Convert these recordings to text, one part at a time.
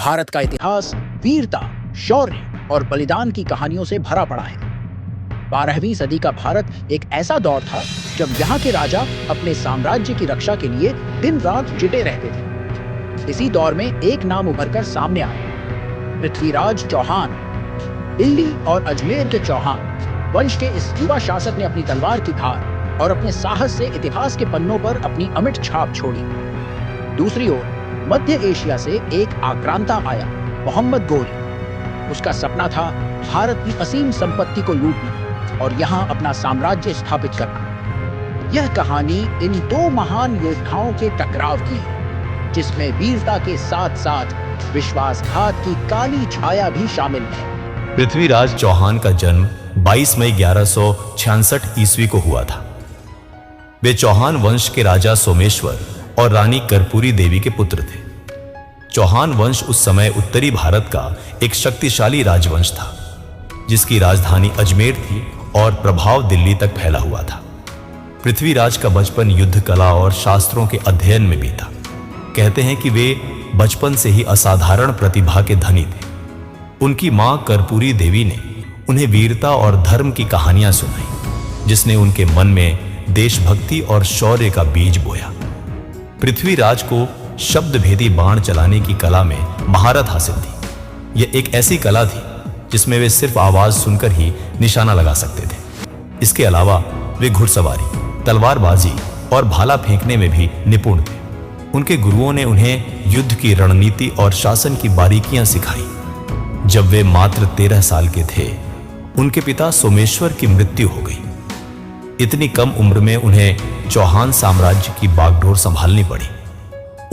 भारत का इतिहास वीरता, शौर्य और बलिदान की कहानियों से भरा पड़ा है। 12वीं सदी का भारत एक ऐसा दौर था जब यहाँ के राजा अपने साम्राज्य की रक्षा के लिए दिन रात जुटे रहते थे। इसी दौर में एक नाम उभरकर सामने आया, पृथ्वीराज चौहान। दिल्ली और अजमेर के चौहान वंश के इस युवा शासक ने अपनी तलवार की धार और अपने साहस से इतिहास के पन्नों पर अपनी अमिट छाप छोड़ी। दूसरी ओर मध्य एशिया से एक आक्रांता आया, मोहम्मद गोरी। उसका सपना था भारत की असीम संपत्ति को लूटना और यहाँ अपना साम्राज्य स्थापित करना। यह कहानी इन दो महान योद्धाओं के टकराव की है, जिसमें वीरता के साथ साथ विश्वासघात की काली छाया भी शामिल है। पृथ्वीराज चौहान का जन्म 22 मई 1166 ईस्वी को हुआ था। वे चौहान वंश के राजा सोमेश्वर और रानी कर्पूरी देवी के पुत्र थे। चौहान वंश उस समय उत्तरी भारत का एक शक्तिशाली राजवंश था, जिसकी राजधानी अजमेर थी और प्रभाव दिल्ली तक फैला हुआ था। पृथ्वीराज का बचपन युद्ध कला और शास्त्रों के अध्ययन में बीता। कहते हैं कि वे बचपन से ही असाधारण प्रतिभा के धनी थे। उनकी मां कर्पूरी देवी ने उन्हें वीरता और धर्म की कहानियां सुनाई, जिसने उनके मन में देशभक्ति और शौर्य का बीज बोया। पृथ्वीराज को शब्द भेदी बाण चलाने की कला में महारत हासिल थी। यह एक ऐसी कला थी जिसमें वे सिर्फ आवाज सुनकर ही निशाना लगा सकते थे। इसके अलावा वे घुड़सवारी, तलवारबाजी और भाला फेंकने में भी निपुण थे। उनके गुरुओं ने उन्हें युद्ध की रणनीति और शासन की बारीकियां सिखाई। जब वे मात्र 13 साल के थे, उनके पिता सोमेश्वर की मृत्यु हो गई। इतनी कम उम्र में उन्हें चौहान साम्राज्य की बागडोर संभालनी पड़ी।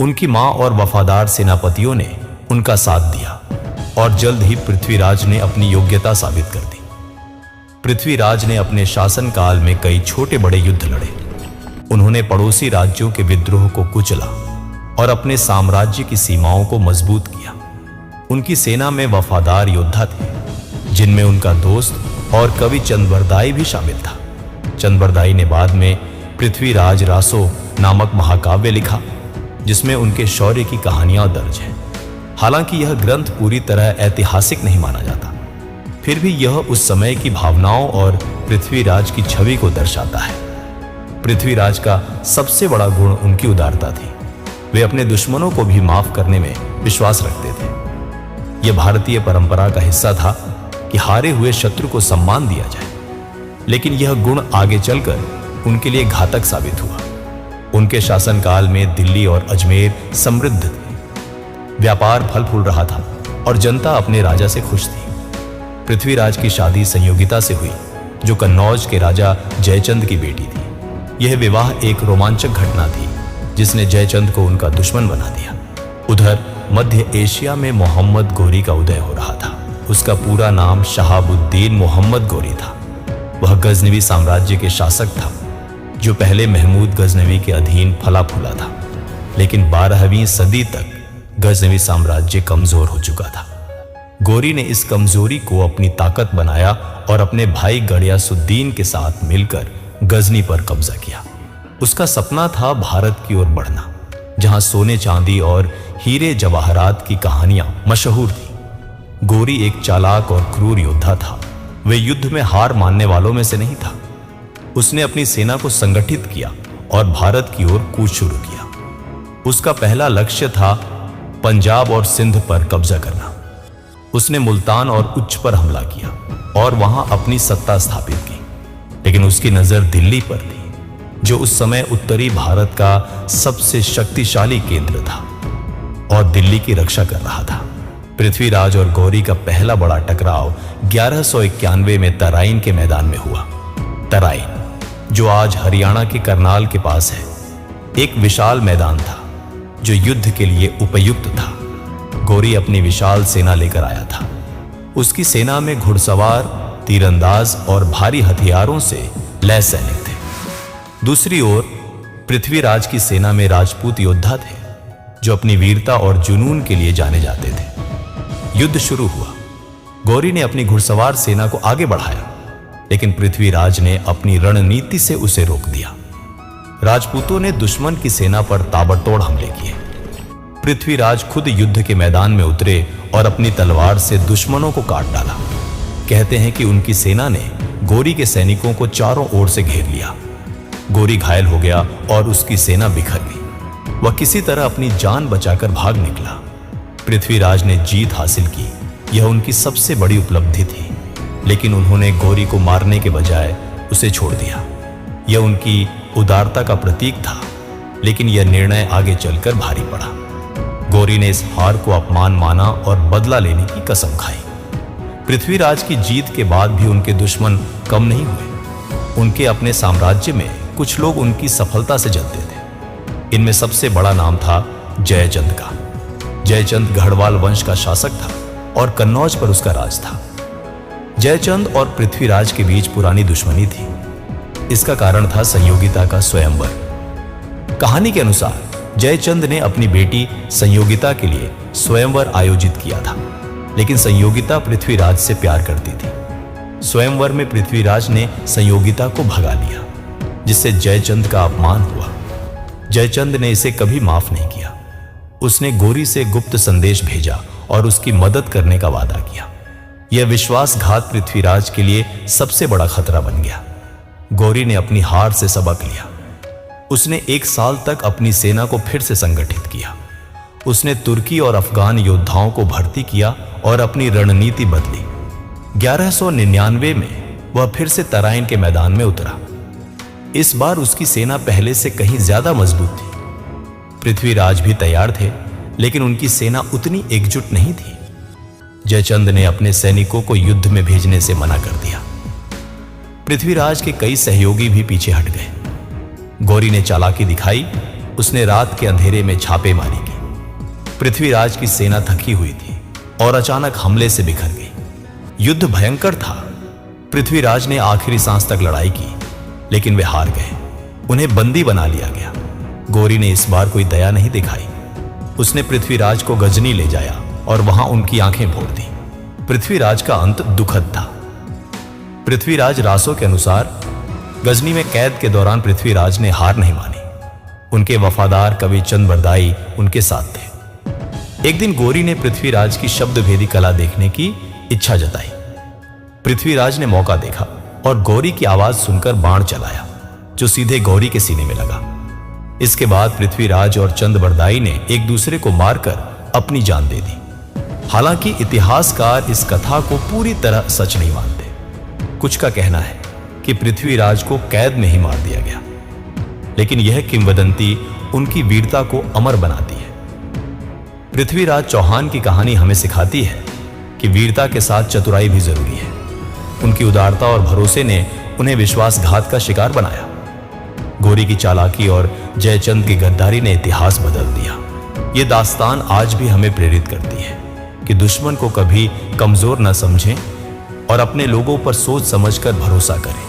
उनकी मां और वफादार सेनापतियों ने उनका साथ दिया और जल्द ही पृथ्वीराज ने अपनी योग्यता साबित कर दी। पृथ्वीराज ने अपने शासनकाल में कई छोटे बड़े युद्ध लड़े। उन्होंने पड़ोसी राज्यों के विद्रोह को कुचला और अपने साम्राज्य की सीमाओं को मजबूत किया। उनकी सेना में वफादार योद्धा थे, जिनमें उनका दोस्त और कवि चंद्रबरदाई भी शामिल था। चंद्रबरदाई ने बाद में पृथ्वीराज रासो नामक महाकाव्य लिखा, जिसमें उनके शौर्य की कहानियां दर्ज हैं। हालांकि यह ग्रंथ पूरी तरह ऐतिहासिक नहीं माना जाता, फिर भी यह उस समय की भावनाओं और पृथ्वीराज की छवि को दर्शाता है। पृथ्वीराज का सबसे बड़ा गुण उनकी उदारता थी। वे अपने दुश्मनों को भी माफ करने में विश्वास रखते थे। यह भारतीय परंपरा का हिस्सा था कि हारे हुए शत्रु को सम्मान दिया जाए, लेकिन यह गुण आगे चलकर उनके लिए घातक साबित हुआ। उनके शासनकाल में दिल्ली और अजमेर समृद्ध थे, व्यापार फल फूल रहा था और जनता अपने राजा से खुश थी। पृथ्वीराज की शादी संयोगिता से हुई, जो कन्नौज के राजा जयचंद की बेटी थी। यह विवाह एक रोमांचक घटना थी, जिसने जयचंद को उनका दुश्मन बना दिया। उधर मध्य एशिया में मोहम्मद गोरी का उदय हो रहा था। उसका पूरा नाम शहाबुद्दीन मोहम्मद गोरी था। वह गजनवी साम्राज्य के शासक था, जो पहले महमूद गजनवी के अधीन फला फूला था। लेकिन 12वीं सदी तक गजनवी साम्राज्य कमजोर हो चुका था। गोरी ने इस कमजोरी को अपनी ताकत बनाया और अपने भाई गड़ियासुद्दीन के साथ मिलकर गजनी पर कब्जा किया। उसका सपना था भारत की ओर बढ़ना, जहां सोने चांदी और हीरे जवाहरात की कहानियां मशहूर थी। गोरी एक चालाक और क्रूर योद्धा था। वे युद्ध में हार मानने वालों में से नहीं था। उसने अपनी सेना को संगठित किया और भारत की ओर कूच शुरू किया। उसका पहला लक्ष्य था पंजाब और सिंध पर कब्जा करना। उसने मुल्तान और उच्च पर हमला किया और वहां अपनी सत्ता स्थापित की। लेकिन उसकी नजर दिल्ली पर थी, जो उस समय उत्तरी भारत का सबसे शक्तिशाली केंद्र था और दिल्ली की रक्षा कर रहा था। पृथ्वीराज और गौरी का पहला बड़ा टकराव 1191 में तराइन के मैदान में हुआ। तराइन, जो आज हरियाणा के करनाल के पास है, एक विशाल मैदान था जो युद्ध के लिए उपयुक्त था। गौरी अपनी विशाल सेना लेकर आया था। उसकी सेना में घुड़सवार, तीरंदाज और भारी हथियारों से लैस सैनिक थे। दूसरी ओर पृथ्वीराज की सेना में राजपूत योद्धा थे, जो अपनी वीरता और जुनून के लिए जाने जाते थे। युद्ध शुरू हुआ। गौरी ने अपनी घुड़सवार सेना को आगे बढ़ाया, लेकिन पृथ्वीराज ने अपनी रणनीति से उसे रोक दिया। राजपूतों ने दुश्मन की सेना पर ताबड़तोड़ हमले किए। पृथ्वीराज खुद युद्ध के मैदान में उतरे और अपनी तलवार से दुश्मनों को काट डाला। कहते हैं कि उनकी सेना ने गौरी के सैनिकों को चारों ओर से घेर लिया। गौरी घायल हो गया और उसकी सेना बिखर गई। वह किसी तरह अपनी जान बचाकर भाग निकला। पृथ्वीराज ने जीत हासिल की, यह उनकी सबसे बड़ी उपलब्धि थी। लेकिन उन्होंने गौरी को मारने के बजाय उसे छोड़ दिया। यह उनकी उदारता का प्रतीक था, लेकिन यह निर्णय आगे चलकर भारी पड़ा। गौरी ने इस हार को अपमान माना और बदला लेने की कसम खाई। पृथ्वीराज की जीत के बाद भी उनके दुश्मन कम नहीं हुए। उनके अपने साम्राज्य में कुछ लोग उनकी सफलता से जलते थे। इनमें सबसे बड़ा नाम था जयचंद का। जयचंद गढ़वाल वंश का शासक था और कन्नौज पर उसका राज था। जयचंद और पृथ्वीराज के बीच पुरानी दुश्मनी थी। इसका कारण था संयोगिता का स्वयंवर। कहानी के अनुसार जयचंद ने अपनी बेटी संयोगिता के लिए स्वयंवर आयोजित किया था, लेकिन संयोगिता पृथ्वीराज से प्यार करती थी। स्वयंवर में पृथ्वीराज ने संयोगिता को भगा लिया, जिससे जयचंद का अपमान हुआ। जयचंद ने इसे कभी माफ नहीं किया। उसने गौरी से गुप्त संदेश भेजा और उसकी मदद करने का वादा किया। यह विश्वासघात पृथ्वीराज के लिए सबसे बड़ा खतरा बन गया। गौरी ने अपनी हार से सबक लिया। उसने 1 साल तक अपनी सेना को फिर से संगठित किया। उसने तुर्की और अफगान योद्धाओं को भर्ती किया और अपनी रणनीति बदली। 1199 में वह फिर से तराइन के मैदान में उतरा। इस बार उसकी सेना पहले से कहीं ज्यादा मजबूत थी। पृथ्वीराज भी तैयार थे, लेकिन उनकी सेना उतनी एकजुट नहीं थी। जयचंद ने अपने सैनिकों को युद्ध में भेजने से मना कर दिया। पृथ्वीराज के कई सहयोगी भी पीछे हट गए। गौरी ने चालाकी दिखाई। उसने रात के अंधेरे में छापेमारी की। पृथ्वीराज की सेना थकी हुई थी और अचानक हमले से बिखर गई। युद्ध भयंकर था। पृथ्वीराज ने आखिरी सांस तक लड़ाई की, लेकिन वे हार गए। उन्हें बंदी बना लिया गया। गौरी ने इस बार कोई दया नहीं दिखाई। उसने पृथ्वीराज को गजनी ले जाया और वहां उनकी आंखें फोड़ दी। पृथ्वीराज का अंत दुखद था। पृथ्वीराज रासो के अनुसार गजनी में कैद के दौरान पृथ्वीराज ने हार नहीं मानी। उनके वफादार कवि चंद्रबरदाई उनके साथ थे। एक दिन गौरी ने पृथ्वीराज की शब्दभेदी कला देखने की इच्छा जताई। पृथ्वीराज ने मौका देखा और गौरी की आवाज सुनकर बाण चलाया, जो सीधे गौरी के सीने में लगा। इसके बाद पृथ्वीराज और चंद्रबरदाई ने एक दूसरे को मारकर अपनी जान दे दी। हालांकि इतिहासकार इस कथा को पूरी तरह सच नहीं मानते। कुछ का कहना है कि पृथ्वीराज को कैद में ही मार दिया गया, लेकिन यह किंवदंती उनकी वीरता को अमर बनाती है। पृथ्वीराज चौहान की कहानी हमें सिखाती है कि वीरता के साथ चतुराई भी जरूरी है। उनकी उदारता और भरोसे ने उन्हें विश्वासघात का शिकार बनाया। गौरी की चालाकी और जयचंद की गद्दारी ने इतिहास बदल दिया। यह दास्तान आज भी हमें प्रेरित करती है कि दुश्मन को कभी कमजोर न समझें और अपने लोगों पर सोच समझकर भरोसा करें।